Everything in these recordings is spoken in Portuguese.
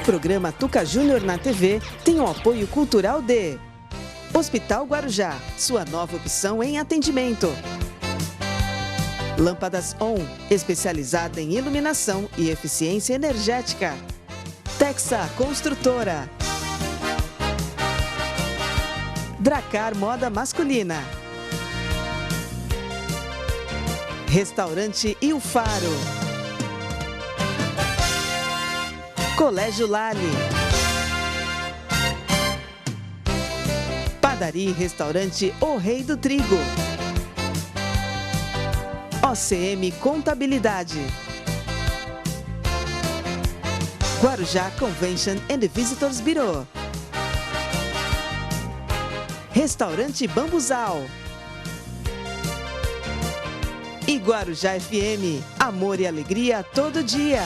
programa Tuca Júnior na TV tem o apoio cultural de Hospital Guarujá, sua nova opção em atendimento. Lâmpadas ON, especializada em iluminação e eficiência energética. Texa Construtora. Dracar Moda Masculina. Restaurante Il Faro. Colégio Lali. Padaria e Restaurante O Rei do Trigo. OCM Contabilidade. Guarujá Convention and Visitors Bureau. Restaurante Bambuzal. E Guarujá FM, amor e alegria todo dia.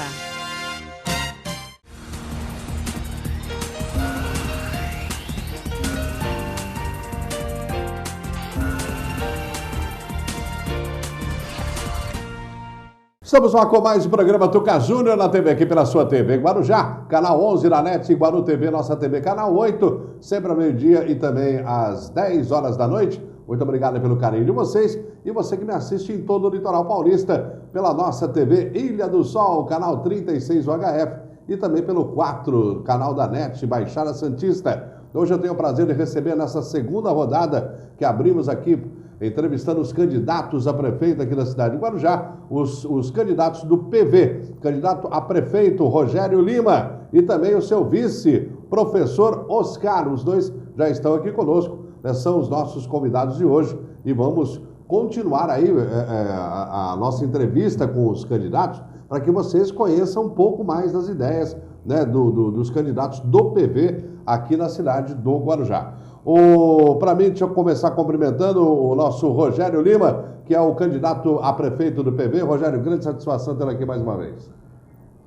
Estamos lá com mais um programa Tuca Júnior na TV, aqui pela sua TV Guarujá, canal 11 na NET, Guaru TV, nossa TV, canal 8, sempre ao meio-dia e também às 10 horas da noite. Muito obrigado pelo carinho de vocês e você que me assiste em todo o litoral paulista, pela nossa TV Ilha do Sol, canal 36 UHF e também pelo 4, canal da NET, Baixada Santista. Hoje eu tenho o prazer de receber nessa segunda rodada que abrimos aqui, entrevistando os candidatos a prefeito aqui da cidade de Guarujá, os candidatos do PV, candidato a prefeito Rogério Lima e também o seu vice, professor Oscar. Os dois já estão aqui conosco, né, são os nossos convidados de hoje e vamos continuar aí a nossa entrevista com os candidatos para que vocês conheçam um pouco mais das ideias, né, dos candidatos do PV aqui na cidade do Guarujá. Para mim, deixa eu começar cumprimentando o nosso Rogério Lima, que é o candidato a prefeito do PV. Rogério, grande satisfação tê-lo aqui mais uma vez.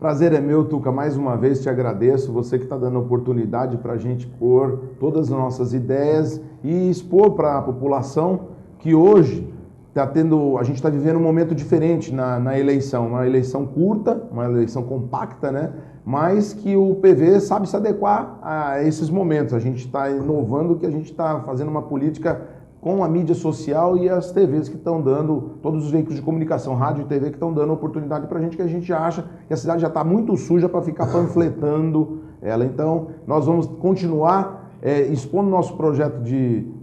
Prazer é meu, Tuca, mais uma vez te agradeço, você que está dando oportunidade para a gente pôr todas as nossas ideias e expor para a população que hoje a gente está vivendo um momento diferente na eleição, uma eleição curta, uma eleição compacta, né? Mas que o PV sabe se adequar a esses momentos. A gente está inovando, que a gente está fazendo uma política com a mídia social e as TVs que estão dando, todos os veículos de comunicação, rádio e TV que estão dando oportunidade para a gente, que a gente acha que a cidade já está muito suja para ficar panfletando ela. Então, nós vamos continuar expondo nosso projeto,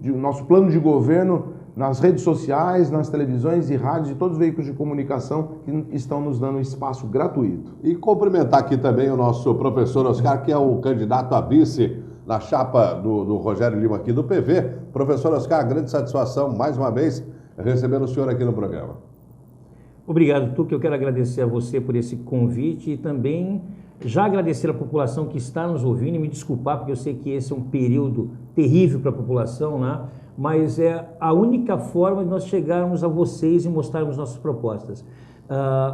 nosso plano de governo nas redes sociais, nas televisões e rádios e todos os veículos de comunicação que estão nos dando espaço gratuito. E cumprimentar aqui também o nosso professor Oscar, que é o candidato a vice na chapa do Rogério Lima aqui do PV. Professor Oscar, grande satisfação, mais uma vez, recebendo o senhor aqui no programa. Obrigado, Tuca. Eu quero agradecer a você por esse convite e também já agradecer a população que está nos ouvindo e me desculpar, porque eu sei que esse é um período terrível para a população, né? Mas é a única forma de nós chegarmos a vocês e mostrarmos nossas propostas.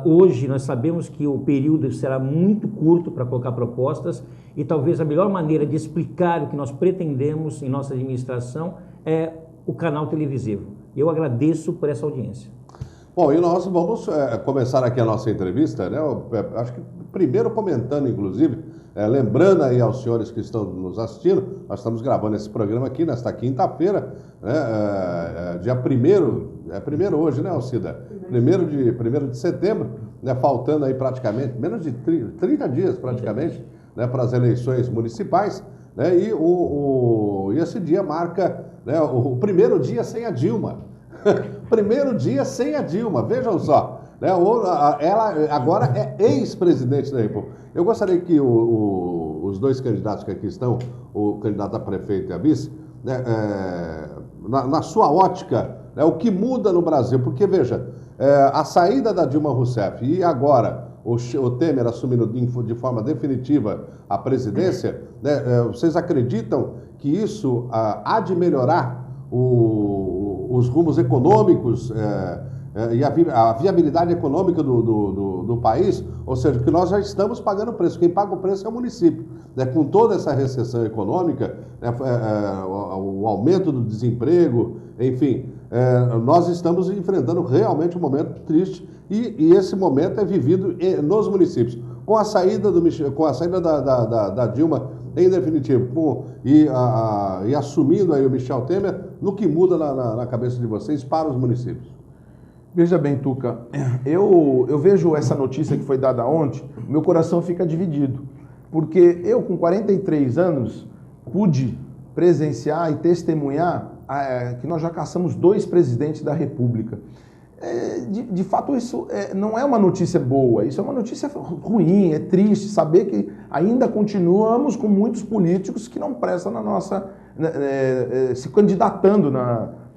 Hoje nós sabemos que o período será muito curto para colocar propostas e talvez a melhor maneira de explicar o que nós pretendemos em nossa administração é o canal televisivo. Eu agradeço por essa audiência. Bom, e nós vamos começar aqui a nossa entrevista, né? Acho que primeiro comentando, inclusive, lembrando aí aos senhores que estão nos assistindo, nós estamos gravando esse programa aqui nesta quinta-feira, né? Dia 1º, é 1º hoje, né, Alcida? 1º de setembro, né? Faltando aí praticamente, menos de 30 dias praticamente, né, para as eleições municipais, né? E esse dia marca, né, o primeiro dia sem a Dilma. Primeiro dia sem a Dilma, vejam só, né? Ela agora é ex-presidente da República. Eu gostaria que os dois candidatos que aqui estão, o candidato a prefeito e a vice, né, na sua ótica, né, o que muda no Brasil, porque veja, a saída da Dilma Rousseff e agora o Temer assumindo de forma definitiva a presidência, né, vocês acreditam que isso há de melhorar os rumos econômicos e a viabilidade econômica do país? Ou seja, que nós já estamos pagando o preço, quem paga o preço é o município, né? Com toda essa recessão econômica, né, o aumento do desemprego, enfim, nós estamos enfrentando realmente um momento triste e esse momento é vivido nos municípios. com a saída, com a saída da Dilma, em definitivo, e assumindo aí o Michel Temer, no que muda na cabeça de vocês para os municípios? Veja bem, Tuca, eu vejo essa notícia que foi dada ontem, meu coração fica dividido, porque eu com 43 anos pude presenciar e testemunhar que nós já caçamos 2 presidentes da República. De fato, isso não é uma notícia boa, isso é uma notícia ruim, é triste saber que ainda continuamos com muitos políticos que não prestam se candidatando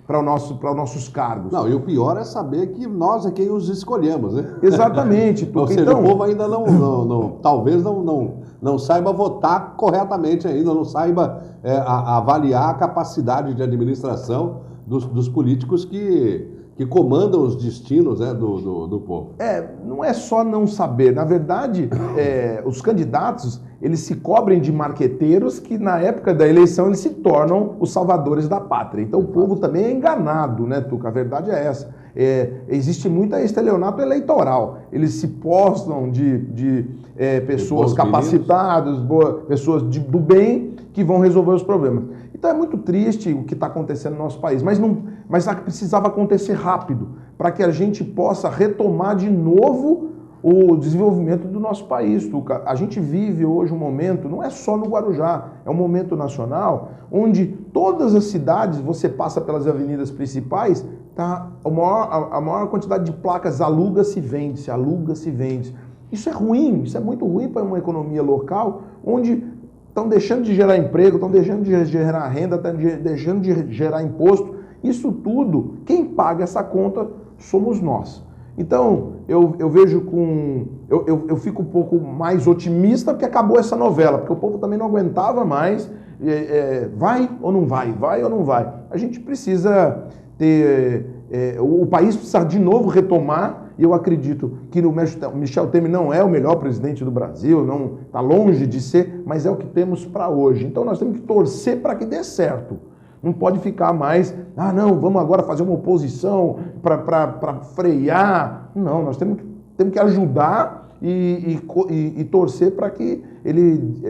para os nossos cargos. Não, e o pior é saber que nós é quem os escolhemos, né? Exatamente. Ou seja, então, o povo ainda talvez não saiba votar corretamente ainda, não saiba avaliar a capacidade de administração dos políticos que comandam os destinos, né, do povo. Não é só não saber. Na verdade, os candidatos, eles se cobrem de marqueteiros que, na época da eleição, eles se tornam os salvadores da pátria. Então, o povo também é enganado, né, Tuca? A verdade é essa. Existe muito estelionato eleitoral. Eles se postam de pessoas capacitadas, pessoas do bem, que vão resolver os problemas. Então é muito triste o que está acontecendo no nosso país, mas precisava acontecer rápido, para que a gente possa retomar de novo o desenvolvimento do nosso país, Tuca. A gente vive hoje um momento, não é só no Guarujá, é um momento nacional, onde todas as cidades, você passa pelas avenidas principais, tá a maior quantidade de placas aluga-se, vende-se, aluga-se, vende-se. Isso é ruim, isso é muito ruim para uma economia local, onde estão deixando de gerar emprego, estão deixando de gerar renda, estão deixando de gerar imposto. Isso tudo, quem paga essa conta somos nós. Então, eu vejo eu fico um pouco mais otimista porque acabou essa novela, porque o povo também não aguentava mais. Vai ou não vai? Vai ou não vai? A gente precisa ter... o país precisa de novo retomar, e eu acredito que o Michel Temer não é o melhor presidente do Brasil, não está longe de ser, mas é o que temos para hoje. Então nós temos que torcer para que dê certo. Não pode ficar mais, não, vamos agora fazer uma oposição para frear. Não, nós temos que ajudar e torcer para que ele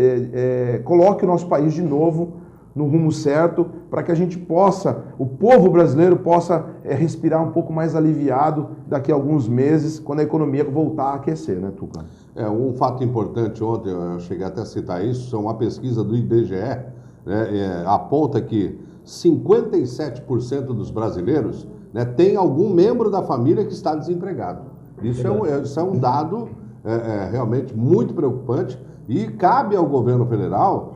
coloque o nosso país de novo no rumo certo, para que a gente possa, o povo brasileiro possa respirar um pouco mais aliviado daqui a alguns meses, quando a economia voltar a aquecer, né, Tuca? Um fato importante ontem, eu cheguei até a citar isso, uma pesquisa do IBGE, né, aponta que 57% dos brasileiros, né, tem algum membro da família que está desempregado. Isso é um dado realmente muito preocupante, e cabe ao governo federal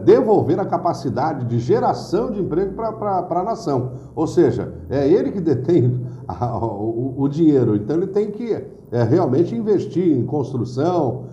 devolver a capacidade de geração de emprego para a nação. Ou seja, é ele que detém o dinheiro, então ele tem que realmente investir em construção,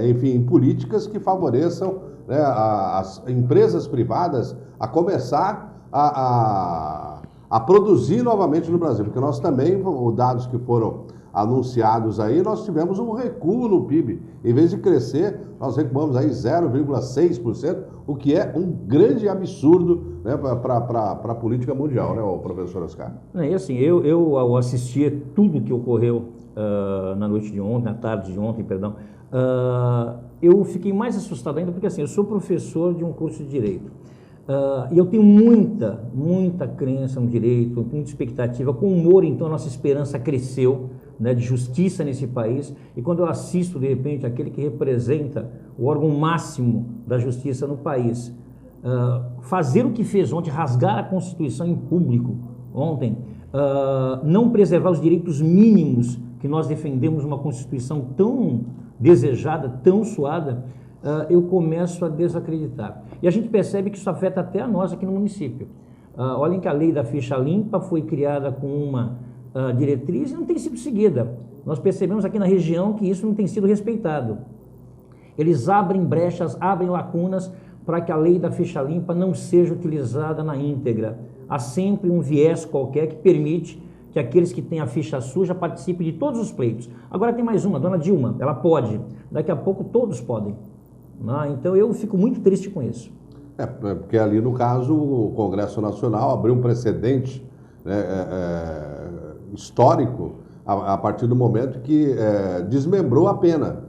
enfim, em políticas que favoreçam, né, as empresas privadas a começar a produzir novamente no Brasil, porque nós também, os dados que foram anunciados aí, nós tivemos um recuo no PIB. Em vez de crescer, nós recuamos aí 0,6%, o que é um grande absurdo, né, para a política mundial, né, o professor Oscar? E assim, eu ao assistir tudo que ocorreu na noite de ontem, na tarde de ontem, perdão, eu fiquei mais assustado ainda, porque assim, eu sou professor de um curso de Direito. E eu tenho muita crença no direito, muita expectativa. Com o Moro, então, a nossa esperança cresceu, né, de justiça nesse país. E quando eu assisto, de repente, aquele que representa o órgão máximo da justiça no país, fazer o que fez ontem, rasgar a Constituição em público ontem, não preservar os direitos mínimos que nós defendemos, uma Constituição tão desejada, tão suada, eu começo a desacreditar. E a gente percebe que isso afeta até a nós aqui no município. Olhem que a lei da ficha limpa foi criada com uma diretriz e não tem sido seguida. Nós percebemos aqui na região que isso não tem sido respeitado. Eles abrem brechas, abrem lacunas para que a lei da ficha limpa não seja utilizada na íntegra. Há sempre um viés qualquer que permite que aqueles que têm a ficha suja participem de todos os pleitos. Agora tem mais uma, a dona Dilma, ela pode. Daqui a pouco todos podem. Então eu fico muito triste com isso. Porque ali no caso o Congresso Nacional abriu um precedente, né, histórico a partir do momento que desmembrou a pena.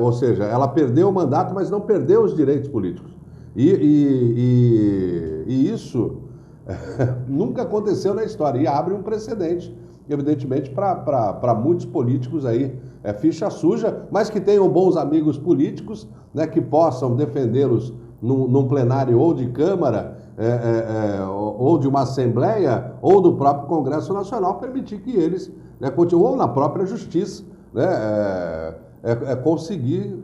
ou seja, ela perdeu o mandato, mas não perdeu os direitos políticos. E isso nunca aconteceu na história, e abre um precedente, evidentemente, para muitos políticos aí, ficha suja, mas que tenham bons amigos políticos, né, que possam defendê-los num plenário ou de Câmara, ou de uma Assembleia, ou do próprio Congresso Nacional, permitir que eles, né, continuem, ou na própria Justiça, né, conseguir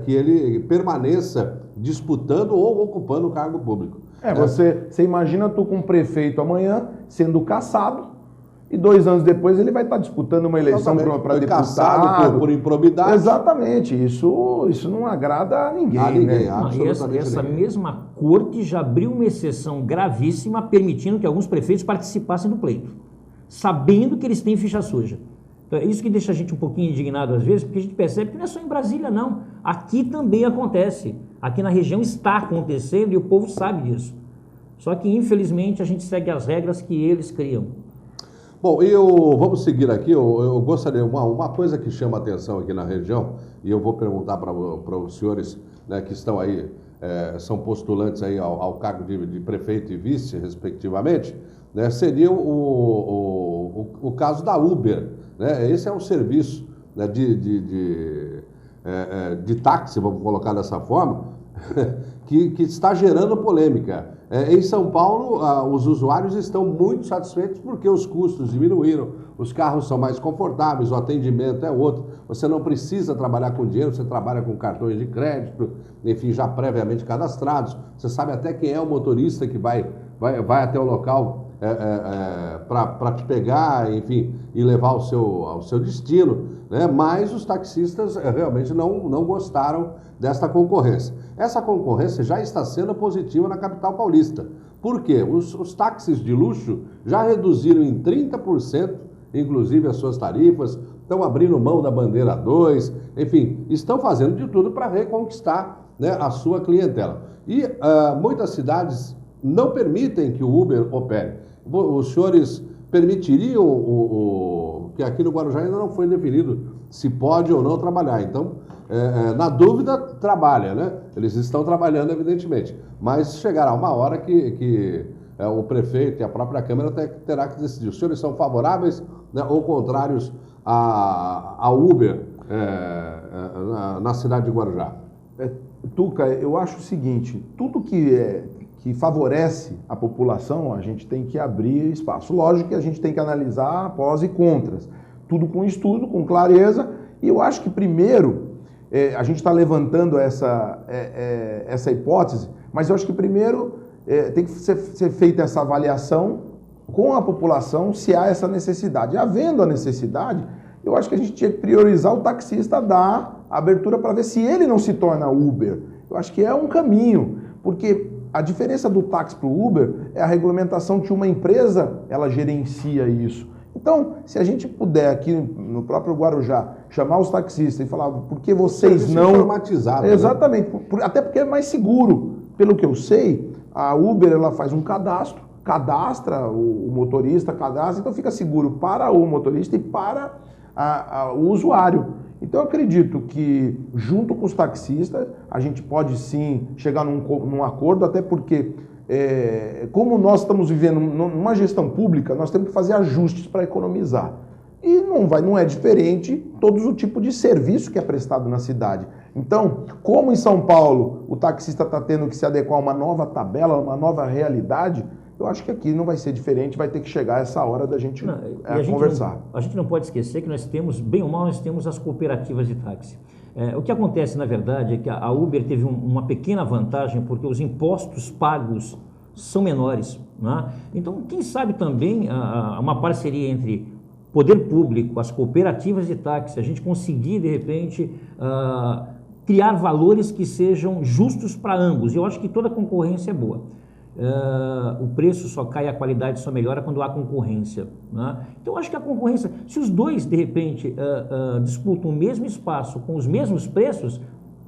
que ele permaneça disputando ou ocupando o cargo público. Você imagina tu com um prefeito amanhã sendo cassado, e 2 anos depois ele vai estar disputando uma eleição para deputado. Cassado por improbidade. Exatamente. Isso não agrada a ninguém. Né? Essa mesma corte já abriu uma exceção gravíssima permitindo que alguns prefeitos participassem do pleito, sabendo que eles têm ficha suja. Então, é isso que deixa a gente um pouquinho indignado às vezes, porque a gente percebe que não é só em Brasília, não. Aqui também acontece. Aqui na região está acontecendo e o povo sabe disso. Só que, infelizmente, a gente segue as regras que eles criam. Bom, vamos seguir aqui. Eu gostaria, uma coisa que chama atenção aqui na região, e eu vou perguntar para os senhores, né, que estão aí, são postulantes aí ao cargo de prefeito e vice, respectivamente, né, seria o caso da Uber. Né? Esse é um serviço, né, de táxi, vamos colocar dessa forma, que está gerando polêmica. Em São Paulo, os usuários estão muito satisfeitos porque os custos diminuíram, os carros são mais confortáveis, o atendimento é outro, você não precisa trabalhar com dinheiro, você trabalha com cartões de crédito, enfim, já previamente cadastrados, você sabe até quem é o motorista que vai até o local para te pegar, enfim, e levar ao seu destino, né? Mas os taxistas realmente não gostaram desta concorrência. Essa concorrência já está sendo positiva na capital paulista. Por quê? Os táxis de luxo já reduziram em 30%, inclusive, as suas tarifas, estão abrindo mão da bandeira 2, enfim, estão fazendo de tudo para reconquistar, né, a sua clientela. E muitas cidades não permitem que o Uber opere. Os senhores permitiriam que aqui no Guarujá ainda não foi definido se pode ou não trabalhar. Então, na dúvida, trabalha, né? Eles estão trabalhando, evidentemente. Mas chegará uma hora que o prefeito e a própria Câmara terá que decidir. Os senhores são favoráveis, né, ou contrários a Uber na cidade de Guarujá? Tuca, eu acho o seguinte, tudo que favorece a população, a gente tem que abrir espaço. Lógico que a gente tem que analisar pós e contras. Tudo com estudo, com clareza. E eu acho que primeiro, a gente está levantando essa hipótese, mas eu acho que primeiro tem que ser feita essa avaliação com a população se há essa necessidade. Havendo a necessidade, eu acho que a gente tinha que priorizar o taxista, dar abertura para ver se ele não se torna Uber. Eu acho que é um caminho, porque a diferença do táxi para o Uber é a regulamentação que uma empresa ela gerencia isso. Então, se a gente puder aqui no próprio Guarujá chamar os taxistas e falar por que vocês não... Informatizado. Exatamente, né? Até porque é mais seguro. Pelo que eu sei, a Uber ela faz um cadastra o motorista, então fica seguro para o motorista e para o usuário. Então eu acredito que junto com os taxistas a gente pode sim chegar num acordo, até porque como nós estamos vivendo numa gestão pública, nós temos que fazer ajustes para economizar. E não é diferente todos o tipo de serviço que é prestado na cidade. Então, como em São Paulo o taxista está tendo que se adequar a uma nova tabela, uma nova realidade, eu acho que aqui não vai ser diferente, vai ter que chegar essa hora da gente conversar. A gente não pode esquecer que nós temos, bem ou mal, nós temos as cooperativas de táxi. O que acontece, na verdade, é que a Uber teve uma pequena vantagem porque os impostos pagos são menores, né? Então, quem sabe também uma parceria entre poder público, as cooperativas de táxi, a gente conseguir, de repente, criar valores que sejam justos para ambos. E eu acho que toda concorrência é boa. O preço só cai, a qualidade só melhora quando há concorrência, né? Então eu acho que a concorrência, se os dois de repente disputam o mesmo espaço com os mesmos preços,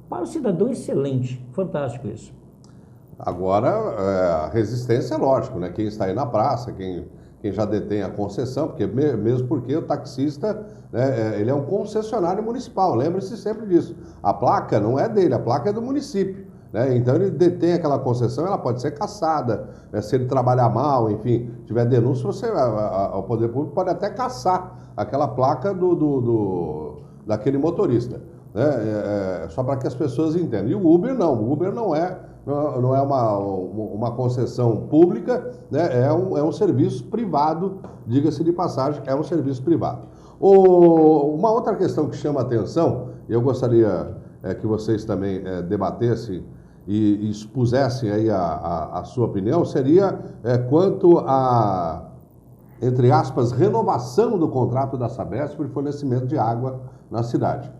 para o cidadão é excelente, fantástico isso. Agora, a resistência é lógico, né? Quem está aí na praça, quem quem já detém a concessão, porque mesmo porque o taxista, né, ele é um concessionário municipal, lembre-se sempre disso. A placa não é dele, a placa é do município, né? Então ele detém aquela concessão, ela pode ser cassada, né? Se ele trabalhar mal, enfim, tiver denúncia, o poder público pode até cassar aquela placa daquele motorista, né? Só para que as pessoas entendam. E o Uber não é uma concessão pública, né? É um serviço privado, diga-se de passagem, é um serviço privado. Uma outra questão que chama a atenção, e eu gostaria que vocês também debatessem e expusessem aí a sua opinião, seria quanto a, entre aspas, renovação do contrato da Sabesp por fornecimento de água na cidade.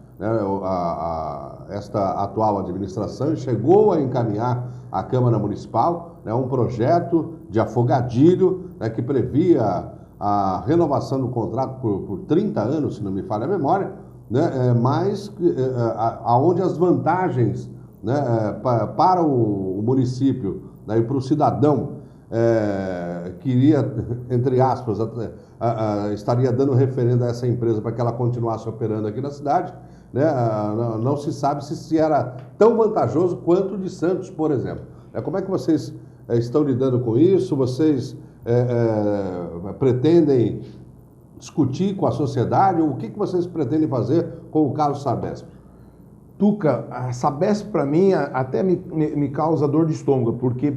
Esta atual administração chegou a encaminhar à Câmara Municipal, né, um projeto de afogadilho, né, que previa a renovação do contrato por 30 anos, se não me falha a memória, né, mas aonde as vantagens, né, para o município, né, e para o cidadão que iria, entre aspas, estaria dando referendo a essa empresa para que ela continuasse operando aqui na cidade, né? Não se sabe se era tão vantajoso quanto o de Santos, por exemplo. Como é que vocês estão lidando com isso? Vocês pretendem discutir com a sociedade? O que vocês pretendem fazer com o caso Sabesp? Tuca, a Sabesp para mim até me causa dor de estômago, porque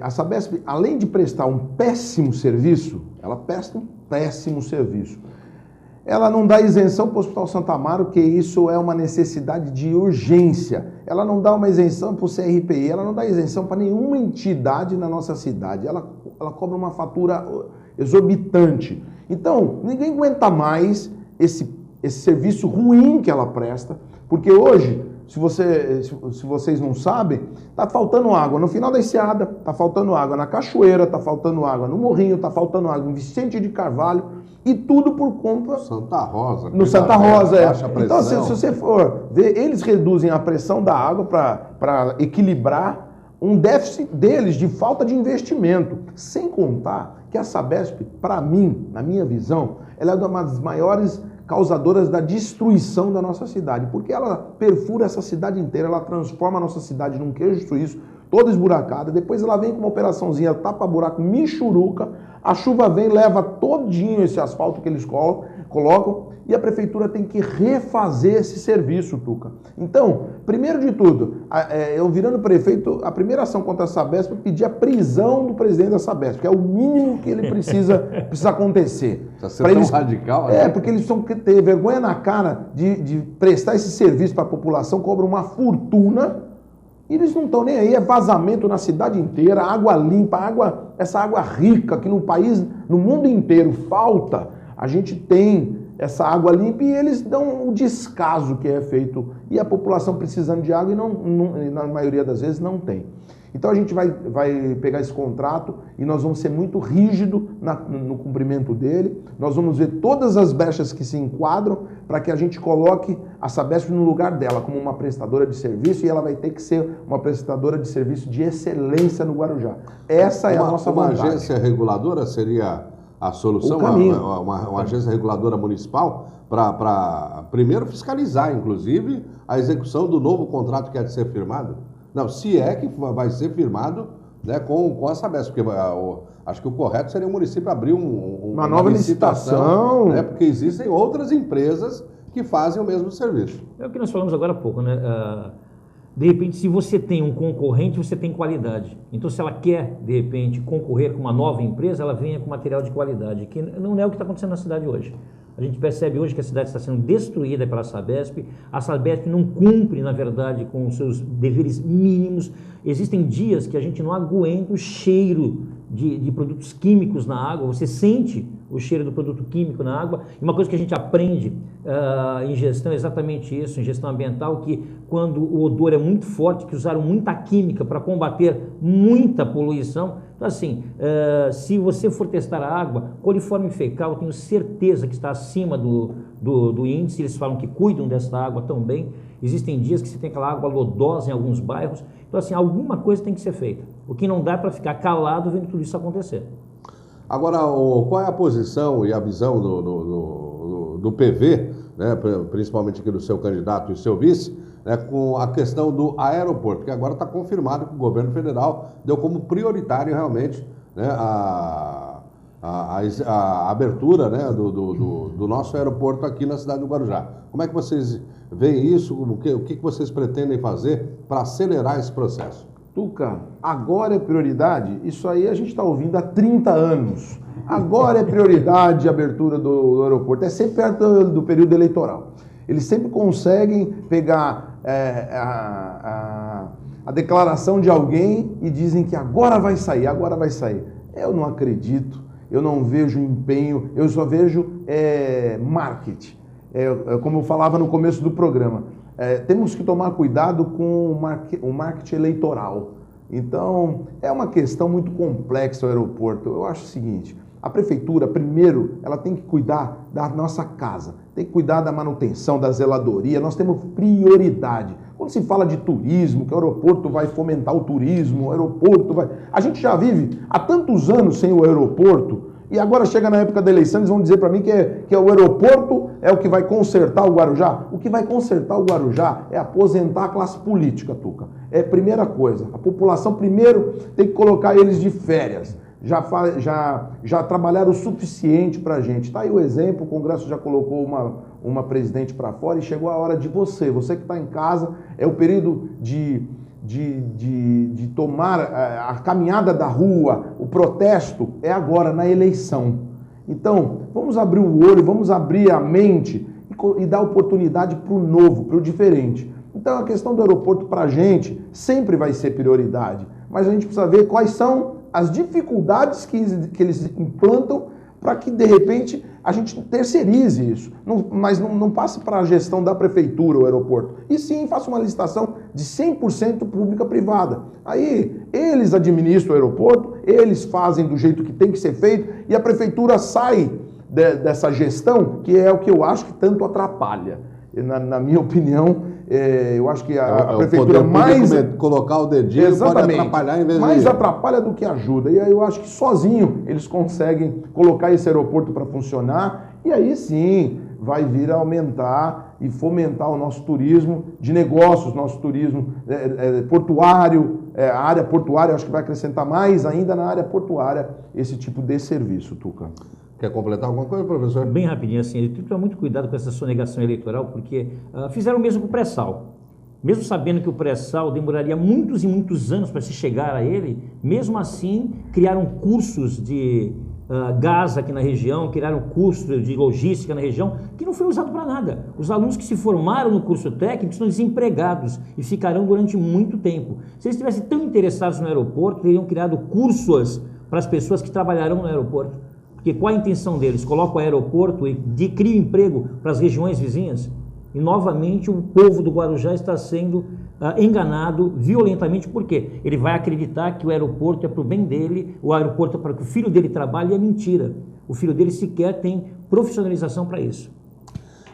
a Sabesp, além de prestar um péssimo serviço, ela presta um péssimo serviço. Ela não dá isenção para o Hospital Santa Amaro, que isso é uma necessidade de urgência. Ela não dá uma isenção para o CRPI, ela não dá isenção para nenhuma entidade na nossa cidade. Ela cobra uma fatura exorbitante. Então, ninguém aguenta mais esse serviço ruim que ela presta, porque hoje, se vocês não sabem, está faltando água no final da Enseada, está faltando água na Cachoeira, está faltando água no Morrinho, está faltando água no Vicente de Carvalho, e tudo por conta... Santa Rosa. No Santa Rosa, Então, se você for ver, eles reduzem a pressão da água para equilibrar um déficit deles de falta de investimento. Sem contar que a Sabesp, para mim, na minha visão, ela é uma das maiores causadoras da destruição da nossa cidade, porque ela perfura essa cidade inteira, ela transforma a nossa cidade num queijo suíço, toda esburacada, depois ela vem com uma operaçãozinha tapa-buraco michuruca, a chuva vem, leva todinho esse asfalto que eles colocam e a prefeitura tem que refazer esse serviço, Tuca. Então, primeiro de tudo, eu virando prefeito, a primeira ação contra a Sabesp é pedir a prisão do presidente da Sabesp, que é o mínimo que ele precisa acontecer. Precisa ser tão radical, né? Porque eles precisam ter vergonha na cara de prestar esse serviço para a população, cobram uma fortuna. E eles não estão nem aí, é vazamento na cidade inteira, água limpa, essa água rica que no país, no mundo inteiro falta, a gente tem essa água limpa e eles dão o descaso que é feito. E a população precisando de água e na maioria das vezes não tem. Então a gente vai pegar esse contrato e nós vamos ser muito rígidos no cumprimento dele. Nós vamos ver todas as brechas que se enquadram para que a gente coloque a Sabesp no lugar dela como uma prestadora de serviço, e ela vai ter que ser uma prestadora de serviço de excelência no Guarujá. Essa é a nossa vontade. Uma agência reguladora seria a solução? Uma agência reguladora municipal para primeiro fiscalizar, inclusive, a execução do novo contrato que é de ser firmado? Não, se é que vai ser firmado, né, com a Sabesp, porque acho que o correto seria o município abrir uma nova licitação, né, porque existem outras empresas que fazem o mesmo serviço. É o que nós falamos agora há pouco, né? De repente, se você tem um concorrente, você tem qualidade. Então, se ela quer, de repente, concorrer com uma nova empresa, ela venha com material de qualidade, que não é o que está acontecendo na cidade hoje. A gente percebe hoje que a cidade está sendo destruída pela Sabesp. A Sabesp não cumpre, na verdade, com os seus deveres mínimos. Existem dias que a gente não aguenta o cheiro de produtos químicos na água. Você sente o cheiro do produto químico na água. E uma coisa que a gente aprende em gestão é exatamente isso, em gestão ambiental, que quando o odor é muito forte, que usaram muita química para combater muita poluição. Então, assim, se você for testar a água, coliforme fecal, eu tenho certeza que está acima do índice. Eles falam que cuidam dessa água tão bem. Existem dias que você tem aquela água lodosa em alguns bairros. Então, assim, alguma coisa tem que ser feita. O que não dá é para ficar calado vendo tudo isso acontecer. Agora, qual é a posição e a visão do PV, né, principalmente aqui do seu candidato e seu vice, né, com a questão do aeroporto, que agora está confirmado que o governo federal deu como prioritário realmente, né, a abertura, né, do nosso aeroporto aqui na cidade do Guarujá. Como é que vocês veem isso? O que vocês pretendem fazer para acelerar esse processo? Tuca, agora é prioridade? Isso aí a gente está ouvindo há 30 anos. Agora é prioridade a abertura do aeroporto. É sempre perto do período eleitoral. Eles sempre conseguem pegar a declaração de alguém e dizem que agora vai sair, agora vai sair. Eu não acredito, eu não vejo empenho, eu só vejo marketing. Como eu falava no começo do programa, temos que tomar cuidado com o marketing eleitoral. Então, é uma questão muito complexa o aeroporto. Eu acho o seguinte, a prefeitura, primeiro, ela tem que cuidar da nossa casa, tem que cuidar da manutenção, da zeladoria, nós temos prioridade. Quando se fala de turismo, que o aeroporto vai fomentar o turismo, o aeroporto vai... A gente já vive há tantos anos sem o aeroporto, e agora chega na época da eleição, eles vão dizer para mim que o aeroporto é o que vai consertar o Guarujá. O que vai consertar o Guarujá é aposentar a classe política, Tuca. É a primeira coisa. A população primeiro tem que colocar eles de férias. Já trabalharam o suficiente para a gente. Está aí o exemplo, o Congresso já colocou uma presidente para fora e chegou a hora de você que está em casa, é o período de tomar a caminhada da rua, o protesto é agora, na eleição. Então, vamos abrir o olho, vamos abrir a mente e dar oportunidade para o novo, para o diferente. Então, a questão do aeroporto para a gente sempre vai ser prioridade, mas a gente precisa ver quais são as dificuldades que eles implantam para que, de repente, a gente terceirize isso. Mas não passe para a gestão da prefeitura o aeroporto. E sim, faça uma licitação de 100% pública-privada. Aí, eles administram o aeroporto, eles fazem do jeito que tem que ser feito e a prefeitura sai dessa gestão, que é o que eu acho que tanto atrapalha. Na minha opinião, eu acho que a prefeitura mais... Colocar o dedinho pode atrapalhar em vez de... Mais atrapalha do que ajuda. E aí eu acho que sozinho eles conseguem colocar esse aeroporto para funcionar e aí sim vai vir a aumentar e fomentar o nosso turismo de negócios, nosso turismo portuário, a área portuária, eu acho que vai acrescentar mais ainda na área portuária esse tipo de serviço, Tuca. Quer completar alguma coisa, professor? Bem rapidinho, assim, ele tem que tomar muito cuidado com essa sonegação eleitoral, porque fizeram o mesmo com o pré-sal. Mesmo sabendo que o pré-sal demoraria muitos e muitos anos para se chegar a ele, mesmo assim criaram cursos de gás aqui na região, criaram cursos de logística na região, que não foi usado para nada. Os alunos que se formaram no curso técnico estão desempregados e ficarão durante muito tempo. Se eles estivessem tão interessados no aeroporto, teriam criado cursos para as pessoas que trabalharão no aeroporto. Porque qual a intenção deles? Colocam o aeroporto e criam emprego para as regiões vizinhas? E novamente o povo do Guarujá está sendo enganado violentamente. Por quê? Ele vai acreditar que o aeroporto é para o bem dele, o aeroporto é para que o filho dele trabalhe, e é mentira. O filho dele sequer tem profissionalização para isso.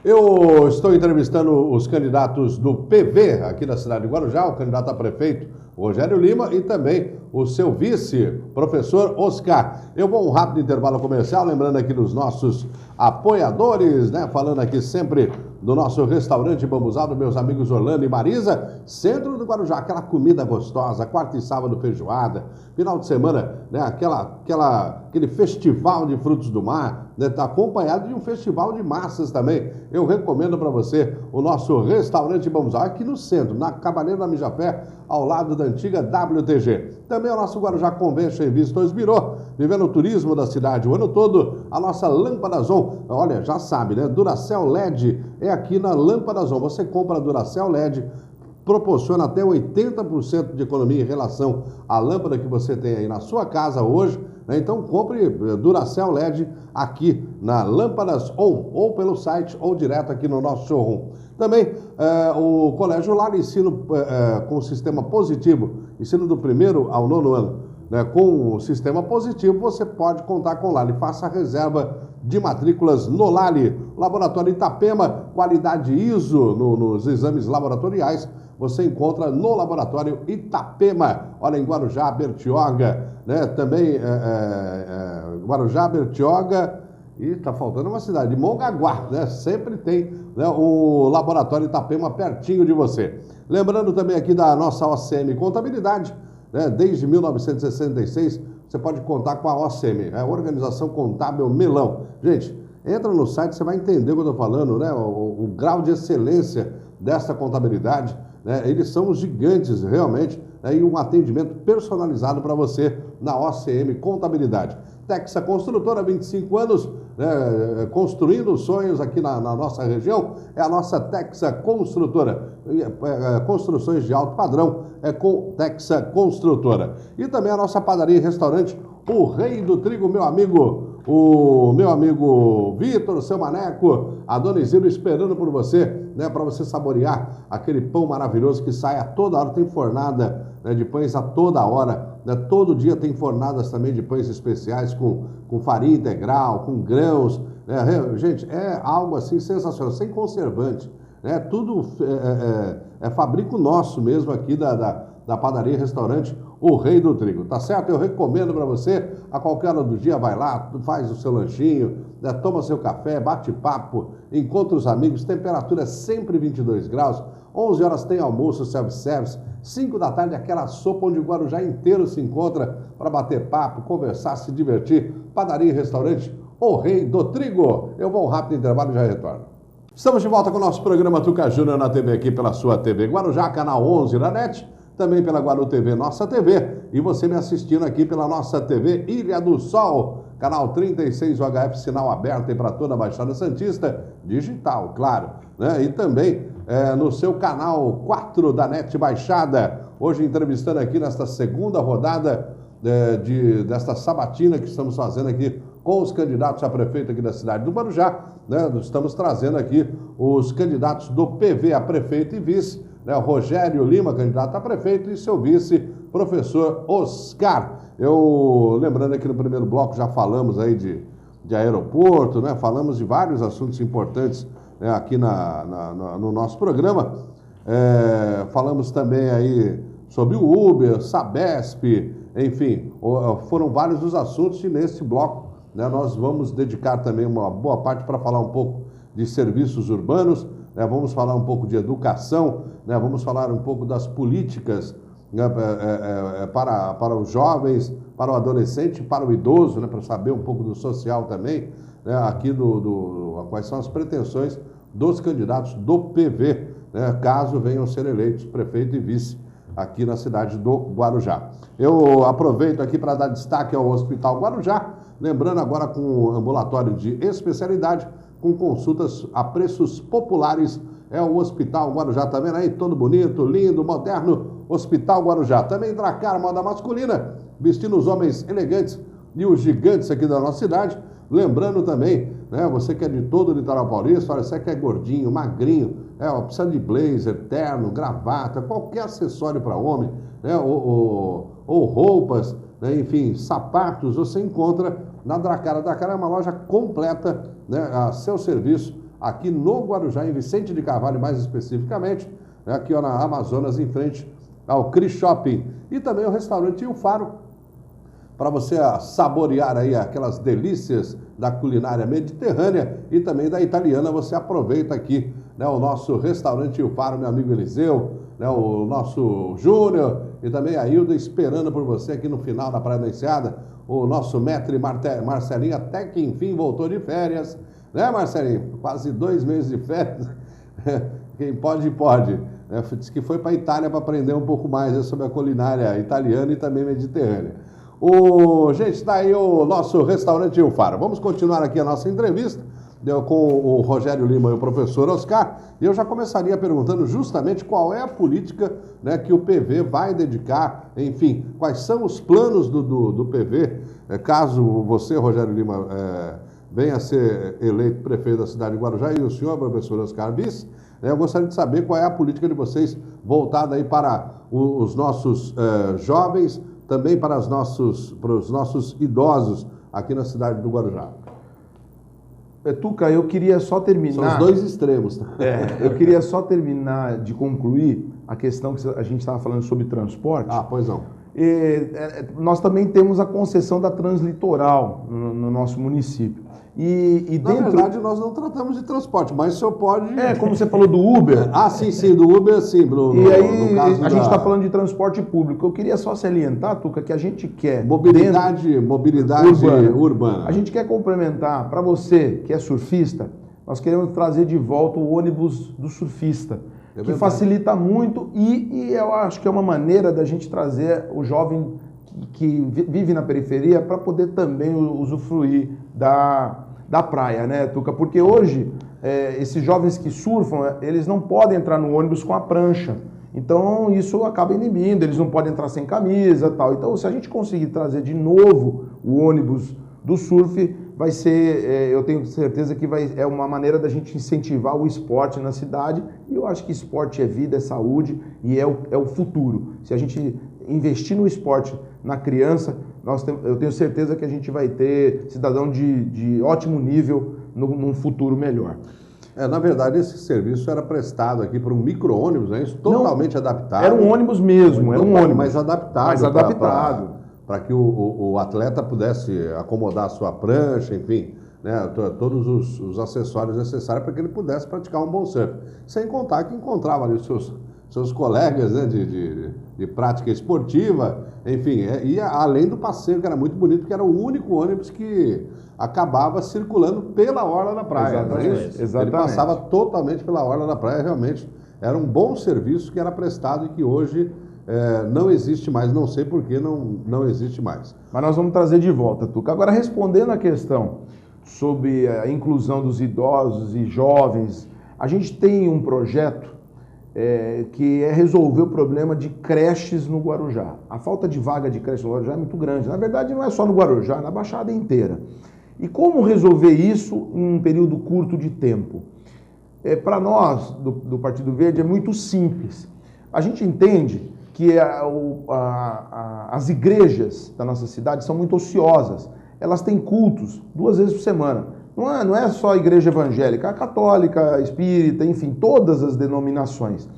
Eu estou entrevistando os candidatos do PV aqui da cidade de Guarujá, o candidato a prefeito Rogério Lima e também o seu vice, professor Oscar. Eu vou um rápido intervalo comercial, lembrando aqui dos nossos apoiadores, né? Falando aqui sempre do nosso restaurante Bambuzal, meus amigos Orlando e Marisa, centro do Guarujá, aquela comida gostosa, quarta e sábado feijoada, final de semana, né? Aquele festival de frutos do mar, né? Tá acompanhado de um festival de massas também. Eu recomendo para você o nosso restaurante Bambuzal, aqui no centro, na Cavaleiro da Mijafé, ao lado da antiga WTG. Também o nosso Guarujá Convention em Visitores Birô, vivendo o turismo da cidade o ano todo, a nossa Lâmpada Zon. Olha, já sabe, né? Duracell LED é aqui na Lâmpada Zon. Você compra a Duracell LED, proporciona até 80% de economia em relação à lâmpada que você tem aí na sua casa hoje, né? Então compre Duracell LED aqui na Lâmpadas On, ou pelo site, ou direto aqui no nosso showroom. Também o Colégio Lar ensino com o sistema positivo, ensino do 1º ao 9º ano, né? Com o sistema positivo você pode contar com o Lali. Faça a reserva de matrículas no Lali. Laboratório Itapema, qualidade ISO nos exames laboratoriais, você encontra no Laboratório Itapema. Olha, em Guarujá, Bertioga, né? Também Guarujá, Bertioga e está faltando uma cidade, de Mongaguá, né? Sempre tem, né, o Laboratório Itapema pertinho de você. Lembrando também aqui da nossa OCM Contabilidade, né? Desde 1966 você pode contar com a OCM, a Organização Contábil Melão. Gente, entra no site, você vai entender o que eu estou falando, né? O grau de excelência dessa contabilidade, né? Eles são os gigantes, realmente, né? E um atendimento personalizado para você na OCM Contabilidade. Texa Construtora, 25 anos, né? Construindo sonhos aqui na nossa região, é a nossa Texa Construtora. Construções de alto padrão, é com Texa Construtora. E também a nossa padaria e restaurante, o Rei do Trigo, o meu amigo Vitor, seu Maneco, a Dona Isilda esperando por você, né, para você saborear aquele pão maravilhoso que sai a toda hora, tem fornada, né, de pães a toda hora, né, todo dia tem fornadas também de pães especiais com farinha integral, com grãos, né, gente, é algo assim sensacional, sem conservante, né, tudo é fabrico nosso mesmo aqui da padaria e restaurante O Rei do Trigo, tá certo? Eu recomendo para você, a qualquer hora do dia, vai lá, faz o seu lanchinho, né, toma seu café, bate papo, encontra os amigos, temperatura sempre 22 graus, 11 horas tem almoço, self-service, 5 da tarde aquela sopa onde o Guarujá inteiro se encontra para bater papo, conversar, se divertir. Padaria e restaurante O Rei do Trigo. Eu vou um rápido intervalo e já retorno. Estamos de volta com o nosso programa Tuca Júnior na TV, aqui pela sua TV Guarujá, canal 11 da NET, também pela Guaru TV, nossa TV, e você me assistindo aqui pela nossa TV Ilha do Sol, canal 36 UHF, sinal aberto para toda a Baixada Santista, digital, claro, né? E também no seu canal 4 da NET Baixada, hoje entrevistando aqui nesta segunda rodada desta sabatina que estamos fazendo aqui com os candidatos a prefeito aqui da cidade do Guarujá, né? Estamos trazendo aqui os candidatos do PV a prefeito e vice, né? Rogério Lima, candidato a prefeito, e seu vice, professor Oscar. Lembrando aqui no primeiro bloco, já falamos aí de aeroporto, né? Falamos de vários assuntos importantes, né, aqui no nosso programa. Falamos também aí sobre o Uber, Sabesp, enfim, foram vários os assuntos, e nesse bloco, né, nós vamos dedicar também uma boa parte para falar um pouco de serviços urbanos, né, vamos falar um pouco de educação, né, vamos falar um pouco das políticas, né, para os jovens, para o adolescente, para o idoso, né, para saber um pouco do social também, né, aqui quais são as pretensões dos candidatos do PV, né, caso venham ser eleitos prefeito e vice aqui na cidade do Guarujá. Eu aproveito aqui para dar destaque ao Hospital Guarujá, lembrando agora com um ambulatório de especialidade, com consultas a preços populares, é o Hospital Guarujá, tá vendo aí? Todo bonito, lindo, moderno, Hospital Guarujá. Também Dracar, moda masculina, vestindo os homens elegantes e os gigantes aqui da nossa cidade. Lembrando também, né, você que é de todo o litoral paulista, olha, você que é gordinho, magrinho, precisa de blazer, terno, gravata, qualquer acessório para homem, né, ou roupas, né, enfim, sapatos, você encontra na Dracar. A Dracar é uma loja completa, né, a seu serviço, aqui no Guarujá, em Vicente de Carvalho, mais especificamente, né, aqui ó, na Amazonas, em frente ao Cris Shopping. E também o restaurante O Faro, para você saborear aí aquelas delícias da culinária mediterrânea e também da italiana. Você aproveita aqui, né, o nosso restaurante O Faro, meu amigo Eliseu, né, o nosso Júnior e também a Hilda esperando por você aqui no final da Praia da Enseada. O nosso maître Marcelinho, até que enfim voltou de férias, né, Marcelinho? Quase 2 meses de férias. Quem pode, pode. Diz que foi para a Itália para aprender um pouco mais, né, sobre a culinária italiana e também mediterrânea. Gente, está aí o nosso restaurante O Faro. Vamos continuar aqui a nossa entrevista com o Rogério Lima e o professor Oscar. E eu já começaria perguntando justamente qual é a política, né, que o PV vai dedicar, enfim, quais são os planos do PV, caso você, Rogério Lima, venha a ser eleito prefeito da cidade de Guarujá e o senhor, professor Oscar vice. Eu gostaria de saber qual é a política de vocês voltada aí para os nossos jovens, também para os nossos idosos aqui na cidade do Guarujá. Tuca, eu queria só terminar... São os dois extremos. Tá? Eu queria só terminar de concluir a questão que a gente estava falando sobre transporte. Ah, pois não. Nós também temos a concessão da Translitoral no nosso município. Na verdade, nós não tratamos de transporte, mas o senhor pode... Como você falou do Uber. Sim, do Uber, sim. E aí, a gente está falando de transporte público. Eu queria só salientar, Tuca, que a gente quer... Mobilidade urbana. A gente quer complementar, para você que é surfista, nós queremos trazer de volta o ônibus do surfista, que facilita muito e eu acho que é uma maneira da gente trazer o jovem que vive na periferia para poder também usufruir da praia, né, Tuca? Porque hoje, esses jovens que surfam, eles não podem entrar no ônibus com a prancha. Então, isso acaba inibindo, eles não podem entrar sem camisa e tal. Então, se a gente conseguir trazer de novo o ônibus do surf, vai ser, eu tenho certeza que é uma maneira da gente incentivar o esporte na cidade. E eu acho que esporte é vida, é saúde e é o futuro. Se a gente investir no esporte, na criança, eu tenho certeza que a gente vai ter cidadão de ótimo nível num futuro melhor. Na verdade, esse serviço era prestado aqui por um micro-ônibus, né? Totalmente adaptado. Era um ônibus mesmo, era um ônibus. Mas adaptado. Para que o atleta pudesse acomodar a sua prancha, enfim, né? Todos os acessórios necessários para que ele pudesse praticar um bom surf. Sem contar que encontrava ali os seus colegas, né, de prática esportiva, enfim, e além do passeio, que era muito bonito, que era o único ônibus que acabava circulando pela orla da praia. Exatamente. Ele passava totalmente pela orla da praia, realmente era um bom serviço que era prestado e que hoje não existe mais, não sei por que não existe mais. Mas nós vamos trazer de volta, Tuca. Agora, respondendo a questão sobre a inclusão dos idosos e jovens, a gente tem um projeto que é resolver o problema de creches no Guarujá. A falta de vaga de creche no Guarujá é muito grande. Na verdade, não é só no Guarujá, é na Baixada inteira. E como resolver isso em um período curto de tempo? Para nós, do Partido Verde, é muito simples. A gente entende que as igrejas da nossa cidade são muito ociosas. Elas têm cultos 2 vezes por semana. Não é só a igreja evangélica, a católica, a espírita, enfim, todas as denominações.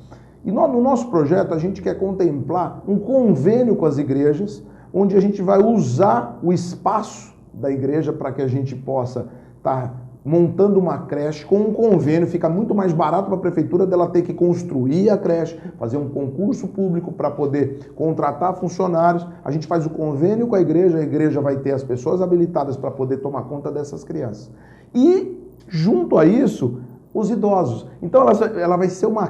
E no nosso projeto a gente quer contemplar um convênio com as igrejas, onde a gente vai usar o espaço da igreja para que a gente possa estar montando uma creche com um convênio. Fica muito mais barato para a prefeitura dela ter que construir a creche, fazer um concurso público para poder contratar funcionários. A gente faz o convênio com a igreja vai ter as pessoas habilitadas para poder tomar conta dessas crianças. E, junto a isso, os idosos. Então, ela vai ser uma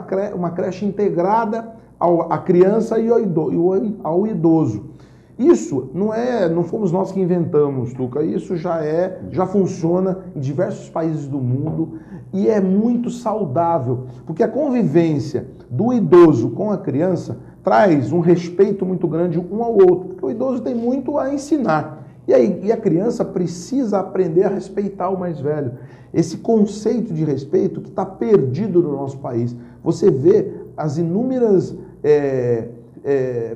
creche integrada à criança e ao idoso. Isso não fomos nós que inventamos, Tuca. Isso já funciona em diversos países do mundo e é muito saudável, porque a convivência do idoso com a criança traz um respeito muito grande um ao outro, porque o idoso tem muito a ensinar. E a criança precisa aprender a respeitar o mais velho. Esse conceito de respeito que está perdido no nosso país. Você vê as inúmeras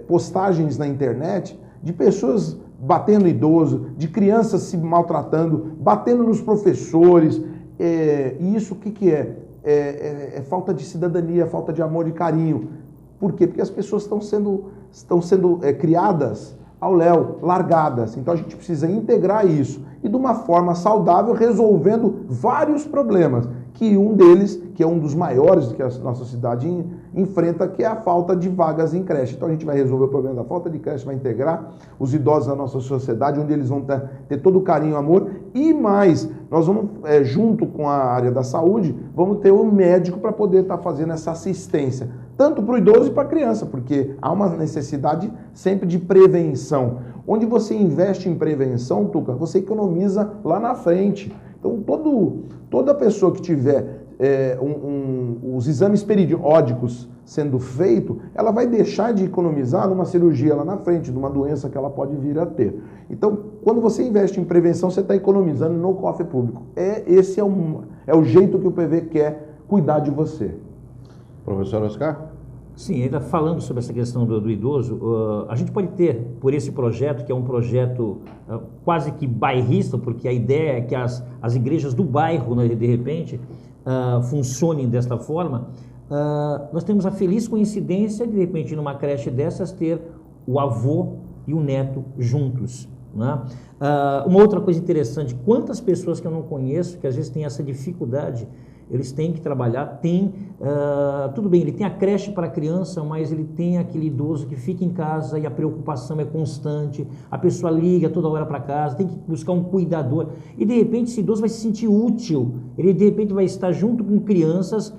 postagens na internet de pessoas batendo idoso, de crianças se maltratando, batendo nos professores. E isso o que é? É falta de cidadania, falta de amor e carinho. Por quê? Porque as pessoas estão sendo criadas ao léu, largadas. Então a gente precisa integrar isso e de uma forma saudável, resolvendo vários problemas, que um deles, que é um dos maiores que a nossa cidade enfrenta, que é a falta de vagas em creche. Então a gente vai resolver o problema da falta de creche, vai integrar os idosos na nossa sociedade, onde eles vão ter todo o carinho e amor, e mais, nós vamos, junto com a área da saúde, vamos ter um médico para poder estar fazendo essa assistência, tanto para o idoso e para a criança, porque há uma necessidade sempre de prevenção. Onde você investe em prevenção, Tuca, você economiza lá na frente. Então, toda pessoa que tiver os exames periódicos sendo feito, ela vai deixar de economizar numa cirurgia lá na frente, numa doença que ela pode vir a ter. Então, quando você investe em prevenção, você está economizando no cofre público. Esse é o jeito que o PV quer cuidar de você. Professor Oscar? Sim, ainda falando sobre essa questão do idoso, a gente pode ter, por esse projeto, que é um projeto quase que bairrista, porque a ideia é que as igrejas do bairro, né, de repente, funcionem desta forma. Nós temos a feliz coincidência de repente, numa creche dessas, ter o avô e o neto juntos, né? Uma outra coisa interessante, quantas pessoas que eu não conheço que às vezes têm essa dificuldade, eles têm que trabalhar, tudo bem, ele tem a creche para a criança, mas ele tem aquele idoso que fica em casa e a preocupação é constante, a pessoa liga toda hora para casa, tem que buscar um cuidador, e de repente esse idoso vai se sentir útil, ele de repente vai estar junto com crianças,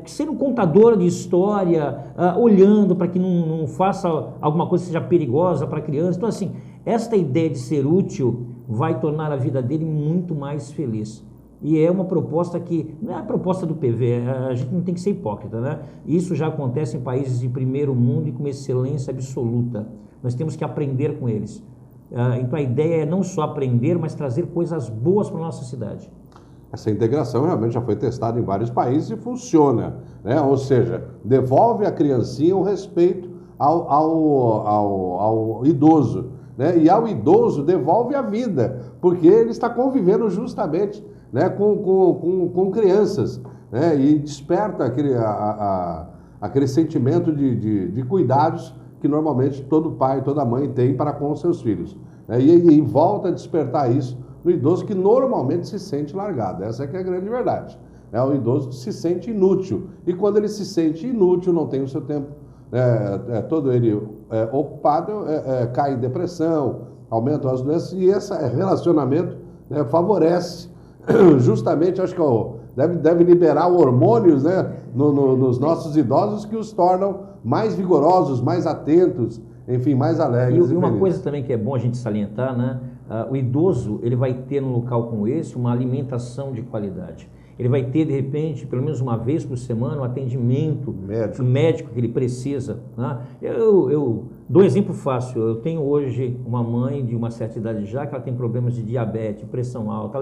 sendo contador de história, olhando para que não faça alguma coisa que seja perigosa para a criança. Então assim, esta ideia de ser útil vai tornar a vida dele muito mais feliz. E é uma proposta que, não é a proposta do PV, a gente não tem que ser hipócrita, né? Isso já acontece em países de primeiro mundo e com excelência absoluta. Nós temos que aprender com eles. Então a ideia é não só aprender, mas trazer coisas boas para a nossa cidade. Essa integração realmente já foi testada em vários países e funciona, né? Ou seja, devolve à criancinha o respeito ao idoso, né? E ao idoso devolve a vida, porque ele está convivendo justamente, né, com crianças, né? E desperta aquele sentimento de cuidados que normalmente todo pai, toda mãe tem para com os seus filhos, né? E volta a despertar isso no idoso que normalmente se sente largado. Essa é que é a grande verdade. O idoso se sente inútil. E quando ele se sente inútil, não tem o seu tempo todo ele ocupado, cai em depressão, aumentam as doenças, e esse relacionamento favorece justamente, acho que deve liberar hormônios, né, nos nossos idosos que os tornam mais vigorosos, mais atentos, enfim, mais alegres. E uma coisa também que é bom a gente salientar, né? O idoso, ele vai ter num local como esse uma alimentação de qualidade. Ele vai ter, de repente, pelo menos uma vez por semana, um atendimento médico que ele precisa, né? Eu dou um exemplo fácil. Eu tenho hoje uma mãe de uma certa idade já, que ela tem problemas de diabetes, pressão alta,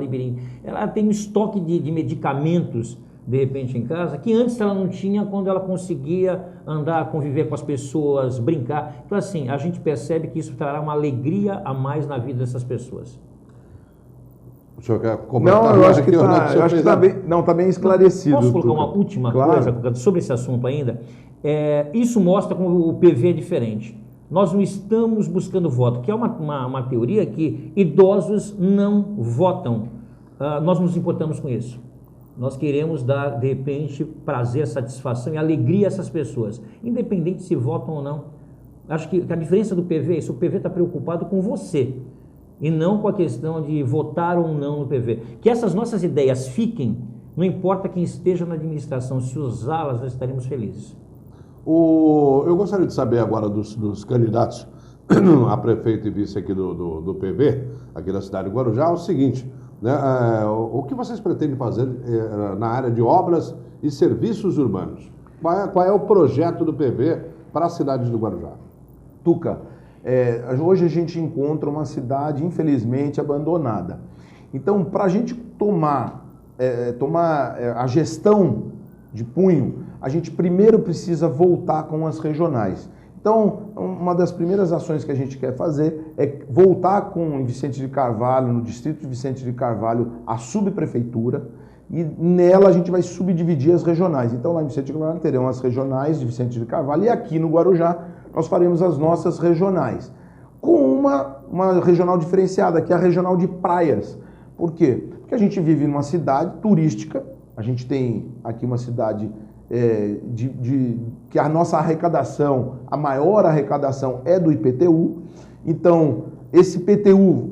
ela tem um estoque de medicamentos, de repente, em casa, que antes ela não tinha quando ela conseguia andar, conviver com as pessoas, brincar. Então, assim, a gente percebe que isso trará uma alegria a mais na vida dessas pessoas. O senhor quer comentar? Não, eu acho que está bem esclarecido. Posso colocar uma última coisa sobre esse assunto ainda? Isso mostra como o PV é diferente. Nós não estamos buscando voto, que é uma teoria que idosos não votam. Nós nos importamos com isso. Nós queremos dar, de repente, prazer, satisfação e alegria a essas pessoas, independente se votam ou não. Acho que a diferença do PV é isso, o PV está preocupado com você, e não com a questão de votar ou não no PV. Que essas nossas ideias fiquem, não importa quem esteja na administração, se usá-las, nós estaremos felizes. Eu gostaria de saber agora dos candidatos a prefeito e vice aqui do PV, aqui da cidade de Guarujá, o seguinte, né, o que vocês pretendem fazer na área de obras e serviços urbanos? Qual é o projeto do PV para a cidade de Guarujá? Tuca, hoje a gente encontra uma cidade, infelizmente, abandonada. Então, para a gente tomar a gestão de punho, a gente primeiro precisa voltar com as regionais. Então, uma das primeiras ações que a gente quer fazer é voltar com em Vicente de Carvalho, no distrito de Vicente de Carvalho, a subprefeitura, e nela a gente vai subdividir as regionais. Então, lá em Vicente de Carvalho terão as regionais de Vicente de Carvalho, e aqui no Guarujá nós faremos as nossas regionais, com uma regional diferenciada, que é a regional de praias. Por quê? Porque a gente vive numa cidade turística, a gente tem aqui uma cidade que a nossa arrecadação, a maior arrecadação é do IPTU. Então, esse IPTU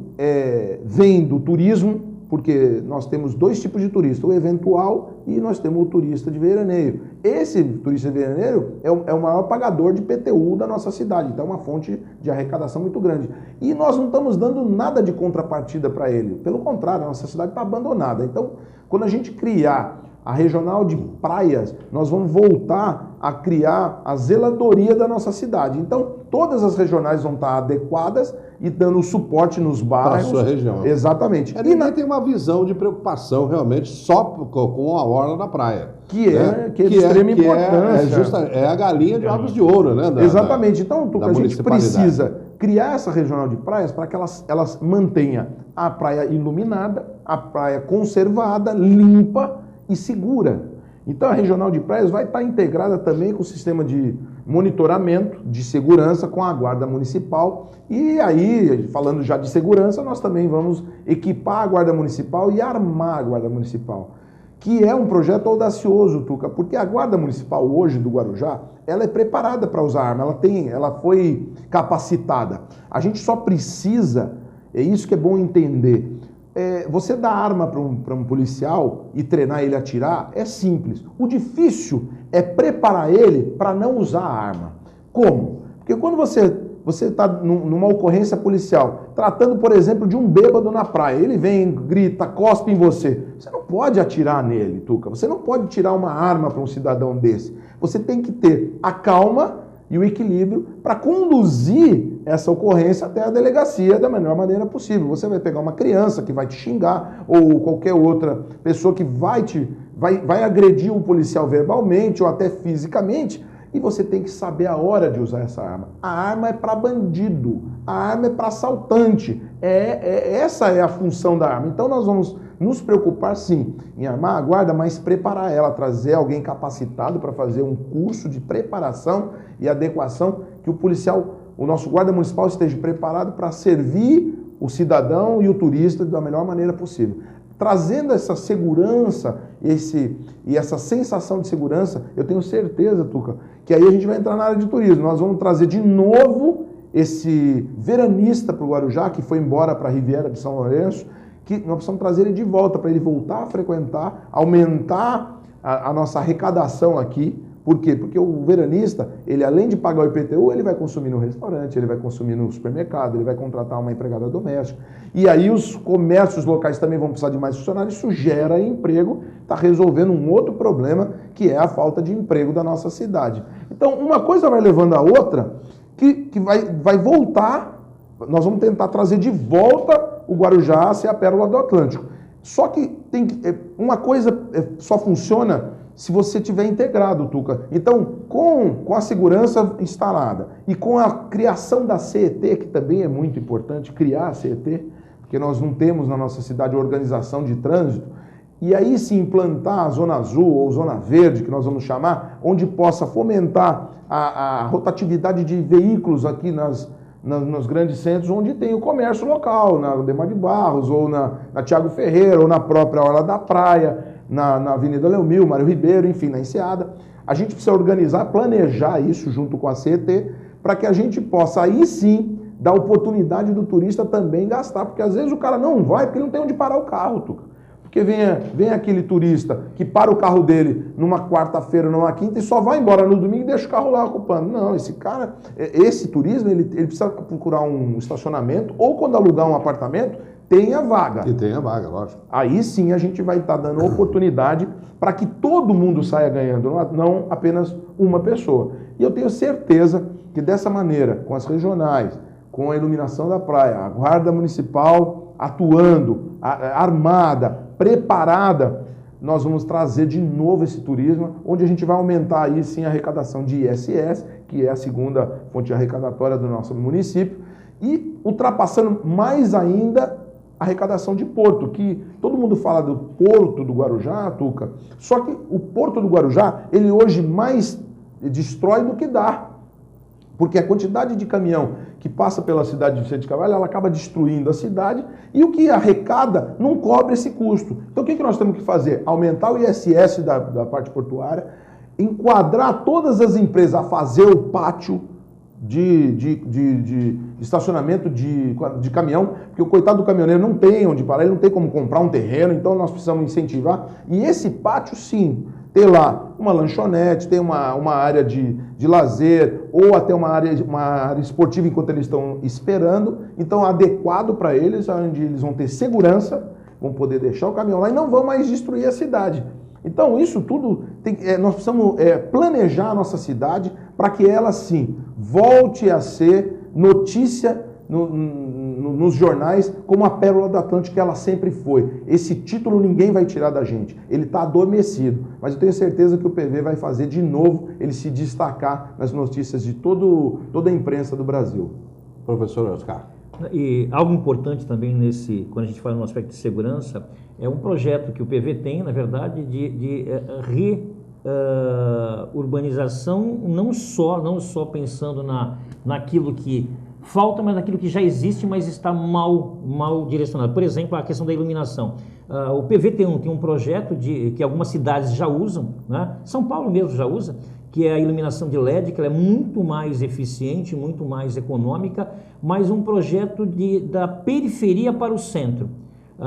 vem do turismo, porque nós temos dois tipos de turista, o eventual e nós temos o turista de veraneio. Esse turista de veraneio é o maior pagador de IPTU da nossa cidade, então é uma fonte de arrecadação muito grande. E nós não estamos dando nada de contrapartida para ele, pelo contrário, a nossa cidade está abandonada. Então, quando a gente criar a regional de praias, nós vamos voltar a criar a zeladoria da nossa cidade. Então, todas as regionais vão estar adequadas e dando suporte nos bairros. Para a sua região. Exatamente. E tem uma visão de preocupação realmente só com a orla da praia. Que é de extrema importância. É a galinha de ovos de ouro, né? Exatamente. Então, a gente precisa criar essa regional de praias para que elas mantenham a praia iluminada, a praia conservada, limpa e segura. Então a regional de praias vai estar integrada também com o sistema de monitoramento de segurança com a Guarda Municipal. E aí, falando já de segurança, nós também vamos equipar a Guarda Municipal e armar a Guarda Municipal, que é um projeto audacioso, Tuca, porque a Guarda Municipal hoje do Guarujá, ela é preparada para usar arma, ela foi capacitada. A gente só precisa, é isso que é bom entender, você dar arma para um policial e treinar ele a atirar é simples. O difícil é preparar ele para não usar a arma. Como? Porque quando você está numa ocorrência policial, tratando, por exemplo, de um bêbado na praia, ele vem, grita, cospe em você. Você não pode atirar nele, Tuca. Você não pode tirar uma arma para um cidadão desse. Você tem que ter a calma e o equilíbrio para conduzir essa ocorrência até a delegacia da melhor maneira possível. Você vai pegar uma criança que vai te xingar ou qualquer outra pessoa que vai agredir o policial verbalmente ou até fisicamente, e você tem que saber a hora de usar essa arma. A arma é para bandido, a arma é para assaltante. Essa é a função da arma. Então nós vamos nos preocupar sim em armar a guarda, mas preparar ela, trazer alguém capacitado para fazer um curso de preparação e adequação, que o policial, o nosso guarda municipal esteja preparado para servir o cidadão e o turista da melhor maneira possível. Trazendo essa segurança e essa sensação de segurança, eu tenho certeza, Tuca, que aí a gente vai entrar na área de turismo. Nós vamos trazer de novo esse veranista para o Guarujá, que foi embora para a Riviera de São Lourenço, que nós precisamos trazer ele de volta para ele voltar a frequentar, aumentar a nossa arrecadação aqui. Por quê? Porque o veranista, ele além de pagar o IPTU, ele vai consumir no restaurante, ele vai consumir no supermercado, ele vai contratar uma empregada doméstica. E aí os comércios locais também vão precisar de mais funcionários, isso gera emprego, está resolvendo um outro problema, que é a falta de emprego da nossa cidade. Então, uma coisa vai levando a outra, que vai voltar, nós vamos tentar trazer de volta o Guarujá a ser a pérola do Atlântico. Só que uma coisa só funciona se você tiver integrado, Tuca. Então, com a segurança instalada e com a criação da CET, que também é muito importante, criar a CET, porque nós não temos na nossa cidade organização de trânsito, e aí se implantar a Zona Azul ou Zona Verde, que nós vamos chamar, onde possa fomentar a rotatividade de veículos aqui nos grandes centros, onde tem o comércio local, na Demar de Barros, ou na Tiago Ferreira, ou na própria Orla da Praia, na Avenida Leomil, Mário Ribeiro, enfim, na Enseada. A gente precisa organizar, planejar isso junto com a CET, para que a gente possa aí sim dar oportunidade do turista também gastar, porque às vezes o cara não vai porque não tem onde parar o carro, Tuca. Porque vem aquele turista que para o carro dele numa quarta-feira, numa quinta e só vai embora no domingo e deixa o carro lá ocupando. Não, esse turismo, ele precisa procurar um estacionamento ou quando alugar um apartamento, tenha vaga. E tenha vaga, lógico. Aí sim a gente vai estar dando oportunidade para que todo mundo saia ganhando, não apenas uma pessoa. E eu tenho certeza que dessa maneira, com as regionais, com a iluminação da praia, a Guarda Municipal atuando, armada, preparada, nós vamos trazer de novo esse turismo, onde a gente vai aumentar aí sim a arrecadação de ISS, que é a segunda fonte arrecadatória do nosso município, e ultrapassando mais ainda a arrecadação de porto, que todo mundo fala do porto do Guarujá, Tuca, só que o porto do Guarujá, ele hoje mais destrói do que dá. Porque a quantidade de caminhão que passa pela cidade de Vicente de Carvalho, ela acaba destruindo a cidade e o que arrecada não cobre esse custo. Então o que nós temos que fazer? Aumentar o ISS da parte portuária, enquadrar todas as empresas a fazer o pátio de estacionamento de caminhão, porque o coitado do caminhoneiro não tem onde parar, ele não tem como comprar um terreno, então nós precisamos incentivar. E esse pátio, sim, ter lá uma lanchonete, ter uma área de lazer ou até uma área esportiva enquanto eles estão esperando, então adequado para eles, onde eles vão ter segurança, vão poder deixar o caminhão lá e não vão mais destruir a cidade. Então isso tudo, nós precisamos planejar a nossa cidade para que ela sim volte a ser notícia nos jornais como a pérola do Atlântico que ela sempre foi. Esse título ninguém vai tirar da gente, ele está adormecido, mas eu tenho certeza que o PV vai fazer de novo ele se destacar nas notícias de toda a imprensa do Brasil. Professor Oscar. E algo importante também quando a gente fala no aspecto de segurança, é um projeto que o PV tem, na verdade, de urbanização não só pensando naquilo que falta, mas naquilo que já existe, mas está mal direcionado. Por exemplo, a questão da iluminação. O PV tem um projeto que algumas cidades já usam, né? São Paulo mesmo já usa, que é a iluminação de LED, que ela é muito mais eficiente, muito mais econômica, mas um projeto da periferia para o centro.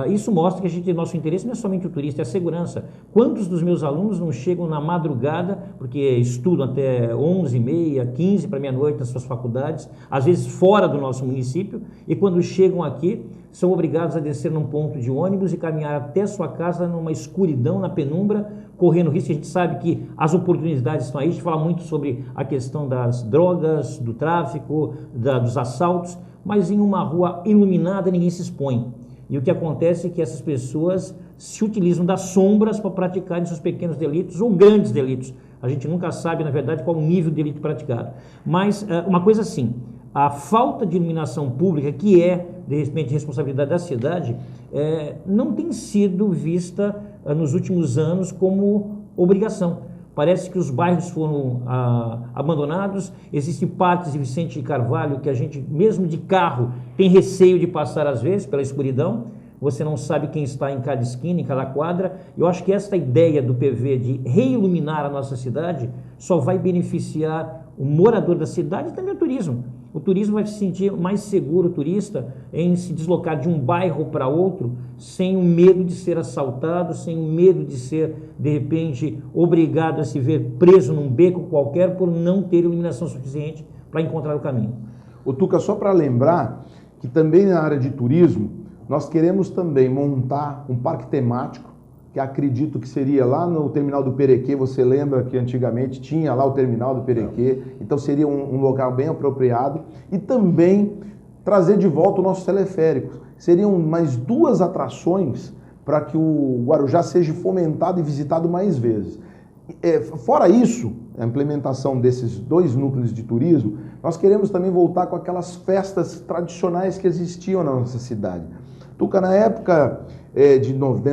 Isso mostra que nosso interesse não é somente o turista, é a segurança. Quantos dos meus alunos não chegam na madrugada, porque estudam até 11h30, 15 para meia-noite nas suas faculdades, às vezes fora do nosso município, e quando chegam aqui, são obrigados a descer num ponto de ônibus e caminhar até sua casa numa escuridão, na penumbra, correndo risco. A gente sabe que as oportunidades estão aí, a gente fala muito sobre a questão das drogas, do tráfico, dos assaltos, mas em uma rua iluminada ninguém se expõe. E o que acontece é que essas pessoas se utilizam das sombras para praticarem seus pequenos delitos ou grandes delitos. A gente nunca sabe, na verdade, qual o nível de delito praticado. Mas uma coisa assim, a falta de iluminação pública, que é, de repente, responsabilidade da cidade, não tem sido vista nos últimos anos como obrigação. Parece que os bairros foram abandonados, existem partes de Vicente de Carvalho que a gente, mesmo de carro, tem receio de passar às vezes pela escuridão, você não sabe quem está em cada esquina, em cada quadra. Eu acho que essa ideia do PV de reiluminar a nossa cidade só vai beneficiar o morador da cidade e também o turismo. O turismo vai se sentir mais seguro, o turista, em se deslocar de um bairro para outro, sem o medo de ser assaltado, sem o medo de ser, de repente, obrigado a se ver preso num beco qualquer por não ter iluminação suficiente para encontrar o caminho. O Tuca, só para lembrar que também na área de turismo, nós queremos também montar um parque temático, que acredito que seria lá no terminal do Perequê. Você lembra que antigamente tinha lá o terminal do Perequê, então seria um local bem apropriado. E também trazer de volta o nosso teleférico. Seriam mais 2 atrações para que o Guarujá seja fomentado e visitado mais vezes. Fora isso, a implementação desses 2 núcleos de turismo, nós queremos também voltar com aquelas festas tradicionais que existiam na nossa cidade. Tuca, na época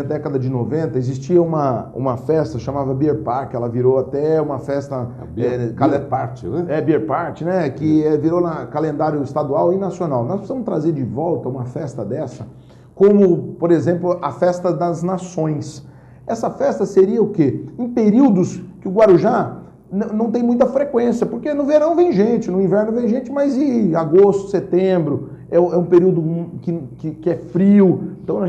década de 90, existia uma festa chamada Beer Park, ela virou até uma festa... Beer Party, né? Beer Party, né? Que virou na calendário estadual e nacional. Nós precisamos trazer de volta uma festa dessa, como, por exemplo, a Festa das Nações. Essa festa seria o quê? Em períodos que o Guarujá não tem muita frequência, porque no verão vem gente, no inverno vem gente, mas em agosto, setembro, é um período que é frio. Então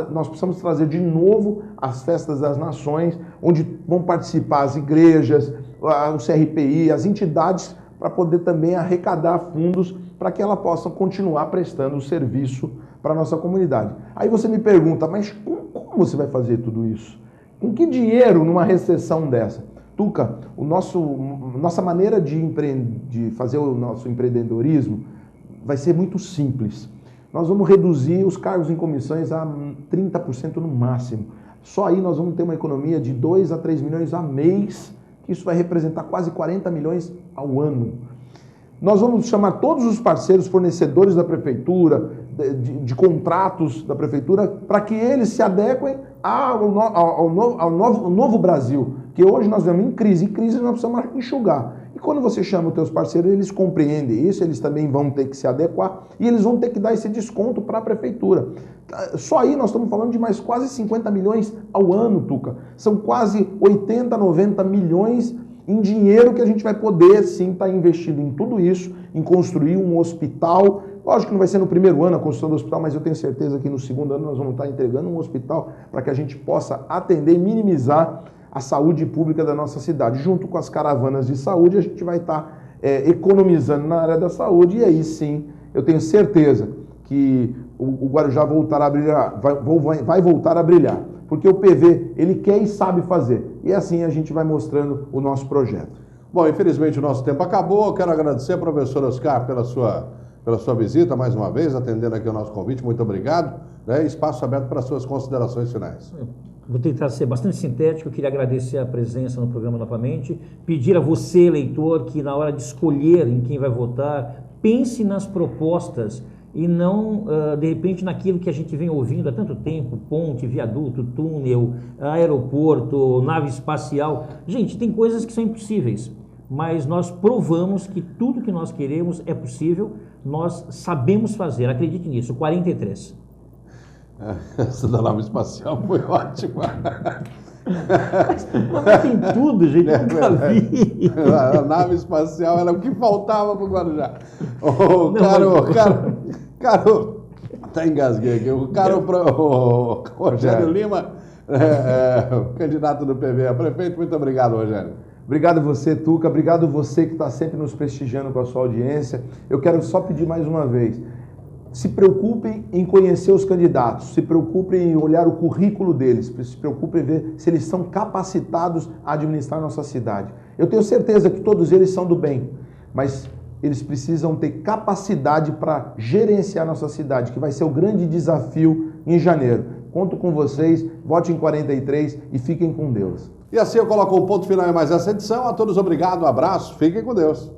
nós precisamos trazer de novo as festas das nações, onde vão participar as igrejas, o CRPI, as entidades, para poder também arrecadar fundos para que ela possa continuar prestando o serviço para a nossa comunidade. Aí você me pergunta, mas como você vai fazer tudo isso? Com que dinheiro numa recessão dessa? Tuca, nossa maneira de fazer o nosso empreendedorismo vai ser muito simples. Nós vamos reduzir os cargos em comissões a 30% no máximo. Só aí nós vamos ter uma economia de 2 a 3 milhões a mês, que isso vai representar quase 40 milhões ao ano. Nós vamos chamar todos os parceiros, fornecedores da prefeitura, de contratos da prefeitura, para que eles se adequem ao novo Brasil, que hoje nós vemos em crise. Em crise nós precisamos enxugar. E quando você chama os teus parceiros, eles compreendem isso, eles também vão ter que se adequar e eles vão ter que dar esse desconto para a prefeitura. Só aí nós estamos falando de mais quase 50 milhões ao ano, Tuca. São quase 80, 90 milhões em dinheiro que a gente vai poder, sim, estar investindo em tudo isso, em construir um hospital. Lógico que não vai ser no primeiro ano a construção do hospital, mas eu tenho certeza que no segundo ano nós vamos estar entregando um hospital para que a gente possa atender e minimizar a saúde pública da nossa cidade. Junto com as caravanas de saúde, a gente vai estar economizando na área da saúde, e aí sim, eu tenho certeza que o Guarujá voltará a brilhar, vai voltar a brilhar, porque o PV, ele quer e sabe fazer, e assim a gente vai mostrando o nosso projeto. Bom, infelizmente o nosso tempo acabou. Eu quero agradecer ao professor Oscar pela sua visita mais uma vez, atendendo aqui o nosso convite. Muito obrigado. Espaço aberto para suas considerações finais. Vou tentar ser bastante sintético. Eu queria agradecer a presença no programa novamente, pedir a você, eleitor, que na hora de escolher em quem vai votar, pense nas propostas e não, de repente, naquilo que a gente vem ouvindo há tanto tempo, ponte, viaduto, túnel, aeroporto, nave espacial. Gente, tem coisas que são impossíveis, mas nós provamos que tudo que nós queremos é possível, nós sabemos fazer, acredite nisso, 43. Essa da nave espacial foi ótima. Mas tem tudo, gente, eu nunca vi. A nave espacial era o que faltava para o Guarujá. Caro, até engasguei aqui. O Rogério Lima, candidato do PV a prefeito. Muito obrigado, Rogério. Obrigado você, Tuca. Obrigado você que está sempre nos prestigiando com a sua audiência. Eu quero só pedir mais uma vez. Se preocupem em conhecer os candidatos, se preocupem em olhar o currículo deles, se preocupem em ver se eles são capacitados a administrar nossa cidade. Eu tenho certeza que todos eles são do bem, mas eles precisam ter capacidade para gerenciar nossa cidade, que vai ser o grande desafio em janeiro. Conto com vocês, vote em 43 e fiquem com Deus. E assim eu coloco um ponto final em mais essa edição. A todos obrigado, um abraço, fiquem com Deus.